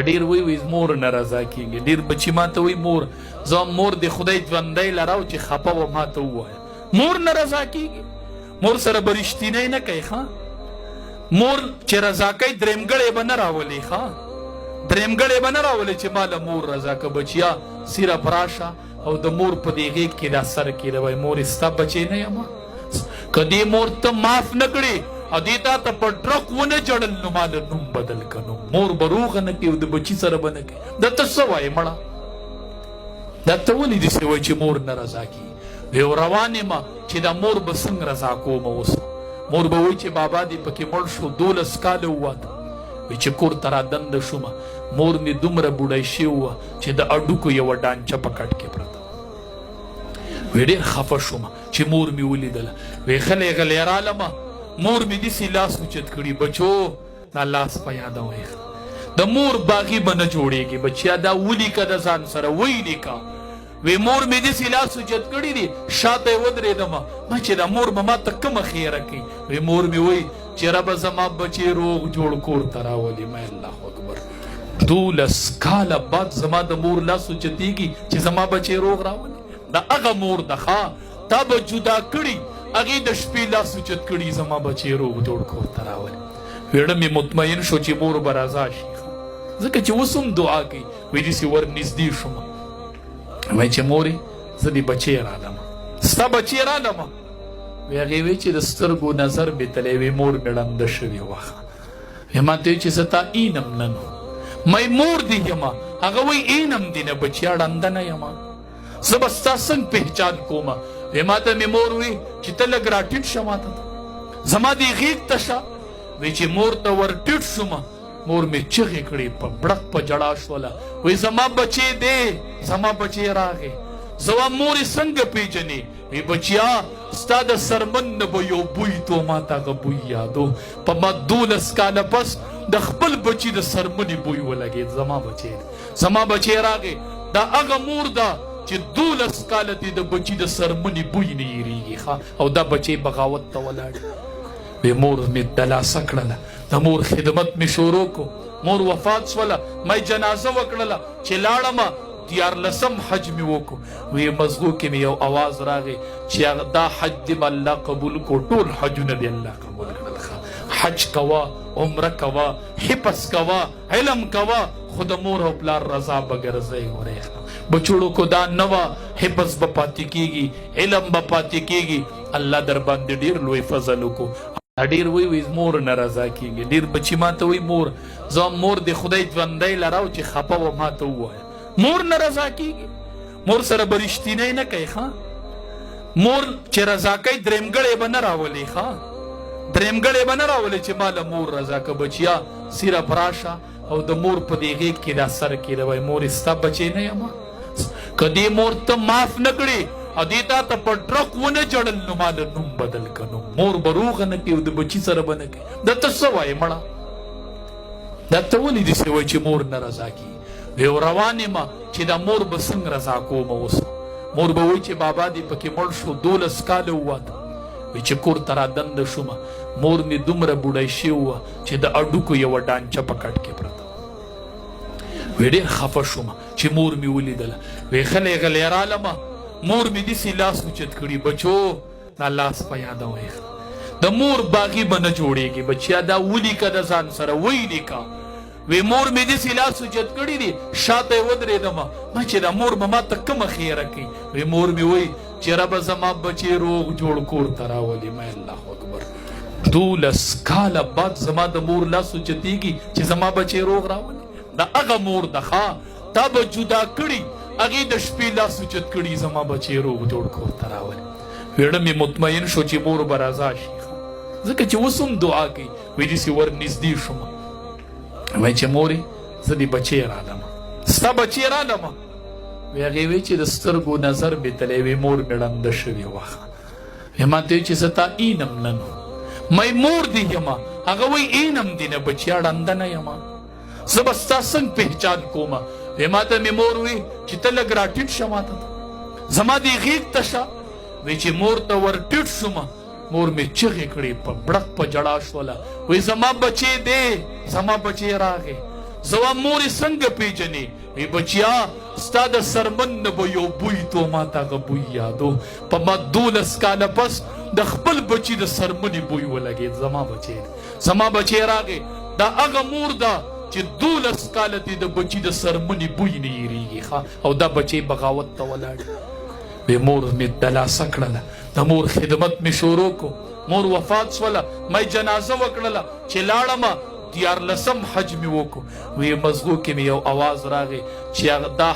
ډیر وی مور نه رضا کیږي ډیر بچی ماته وی مور زه مور د خدای ژوندی لراو چې خپه و ماته ووایه مور نه رضا کیږي مور سره به رښتینی نه کوي ښه مور چې رضا کوي درېمګړی به نه راولي ښه درېمګړی به نه راولي چې ما له مور رضا که بچیا صرف راشه او د مور په دې غېږ کې دا سر کېږدوی مور ستا بچی نه یم که دې مور ته معاف نه کړې او دې تا ته په ډرک ونه جړل نو ما له نوم بدل که نو مور به روغه نه کوي او د بچي سره به نه کوي دا ته څه وایې مړه دا ته ولې داسې وایي چې مور نه رضا کېږي وی روان یم چې دا مور به څنګه رضا کومه اوس مور به وایي چې بابا دې پکې مړ شو 12 کاله وواته وی چې کور ته رادنده شومه مور مې دومره بوډۍ شوې وه چې د اډوکو یوه ډانچه په کټ کې پرته وی ډېر خفه شومه چې مور مې ولیدله وی غلی غلی رالمه مور مې داسې لاس اوچت کړي بچو دا لاس په یادوئ د مور باغي به نه جوړېږي بچیا دا ولیکه د ځان سره وی لیکه وی مور مې داسې لاس اوچت کړي دي شاته یې ودرېدمه ما چې دا مور به ما ته کومه خیره کوي وی مور مې وی چې ربه زما بچې روغ جوړ کور ته راولي ما الله اکبر 12 کاله بعد زما د مور لاس اوچتېږي چې زما بچې روغ راولي دا هغه مور ده ښه تا به جدا کړي هغې د شپې لاس اوچت کړي زما بچې روغ جوړ کور ته راولي ویړه مې مطمئن شو چې مور به رضا شي ځکه چې اوس هم دعا کوي وایي داسې ور نږدې شومه وایي چې مورې زه دې بچی رالمه ستا بچی رالمه وی هغې وایي چې د سترګو نظر مې تلی وی مور مې ړنده شوې وه وی ما ته وایي چې زه تا اینم نه نو مې مور دې یمه هغه وایي اینم دې نه بچیا ړنده نه یمه زه به ستا څنګه پهچان کومه وی ما ته مې مور وی چې ته لږ راټیټ شه ما ته زما دې غېږ ته شه وی چې مور ته ور ټیټ شومه مور مې چغې کړې په بړک په جړا شوله وی زما بچې دی زما بچې راغې زه وایم مورې څنګه پیژنې وی بچیا ستا د سرمن نه به یو بوی تو ما ته هغه بوی یادو په ما 12 کاله پس د خپل بچي د سرمنې بوی ولګېد زما بچې زما بچې راغې دا هغه مور ده چې 12 کاله دې د بچي د سرمنې بوی نه هېرېږي او دا بچې بغاوت ته ولاړ وی مور مې دلاسه کړله د مور خدمت مې شروع کو مور وفات شوله ما جنازه وکړله چې لاړمه 14 حج مې وکړو وی مزغو کې مې یو اواز راغی چې دا حج دې به الله قبول کو ټول حجونه دې الله قبول کړل حج کوه عمره کوه حفظ کوه علم کوه خو د مور او پلار رضا به ګرځئ ورې بچوړو کو دا نه وه حفظ به پاتې کېږي علم به پاتې کېږي الله در باندې ډېر لوی فضل وکړو ډیر وی مور نه رضا کیږي ډیر بچی ماته وی مور زه مور د خدای ژوندی لراو چې خپه و ماته ووایه مور نه رضا کیږي مور سره به رښتینی نه کوي ښه مور چې رضا کوي درېمګړی به نه راولي ښه درېمګړی به نه راولي چې ما له مور رضا که بچیا صرف راشه او د مور په دې غېږ کې دا سر کېږدوی مور ستا بچی نه یم که دې مور ته معاف نه کړې او دې تا ته په ډرک ونه جړل نو ما له نوم بدل که نو مور به روغه نه کوي او د بچي سره به نه کوي دا ته څه وایې مړه دا ته ولې داسې وایي چې مور نه رضا کېږي وی روان یم چې دا مور به څنګه رضا کومه اوس مور به وایي چې بابا دې پکې مړ شو 12 کاله وواته وی چې کور ته رادنده شومه مور مې دومره بوډۍ شوې وه چې د اډوکو یوه ډانچه په کټ کې پرته وی ډېر خفه شومه چې مور مې ولیدله وی غلی غلی رالمه مور مې داسې لاس اوچت کړي بچو دا لاس په یادوئ د مور باغي به نه جوړېږي بچیا دا ولیکه د ځان سره وی لیکه وی مور مې داسې لاس اوچت کړي دي شاته یې ودرېدمه ما چې دا مور به ما ته کومه خیره کوي وی مور مې وی چې ربه زما بچې روغ جوړ کور ته راولي ما الله اکبر 12 کاله بعد زما د مور لاس اوچتېږي چې زما بچې روغ راولي دا هغه مور ده ښه تا به جدا کړي هغې د شپې لاس اوچت کړي زما بچې روغ جوړ کور ته راولي ویړه مې مطمئن شو چې مور به رضا شي ځکه چې اوس هم دعا کوي وایي داسې ور نږدې شومه وایي چې مورې زه دې بچی رالمه ستا بچی رالمه وی هغې وایي چې د سترګو نظر مې تلی وی مور مې ړنده شوې وه وی ما ته وایي چې زه تا اینم نه نو مې مور دې یمه هغه وایي اینم دې نه بچیا ړنده نه یمه زه به ستا څنګه پهچان کومه وی ما ته مې مور وی چې ته لږ راټیټ شه ما ته زما دې غېږ ته شه وی چې مور ته ور ټیټ شومه مور مې چغې کړې په بړک په جړا شوله وی زما بچې دی زما بچې راغې زوا مور څنګه پیژنې وی بچیا ستا د سرمن نه به یو بوی تو ما ته هغه بوی یادو په ما 12 کاله پس د خپل بچي د سرمنې بوی ولګېد زما بچی راغی دا هغه مور ده چې 12 کاله دې د بچي د سرمنې بوی نه هېرېږي او دا بچی بغاوت ته ولاړ وی مور مې دلاسه کړله د مور خدمت مې شروع کو مور وفات شوله مې جنازه وکړله چې لاړمه 14 حج مې وکړو وی مزغو کې مې یو اواز راغی چې دا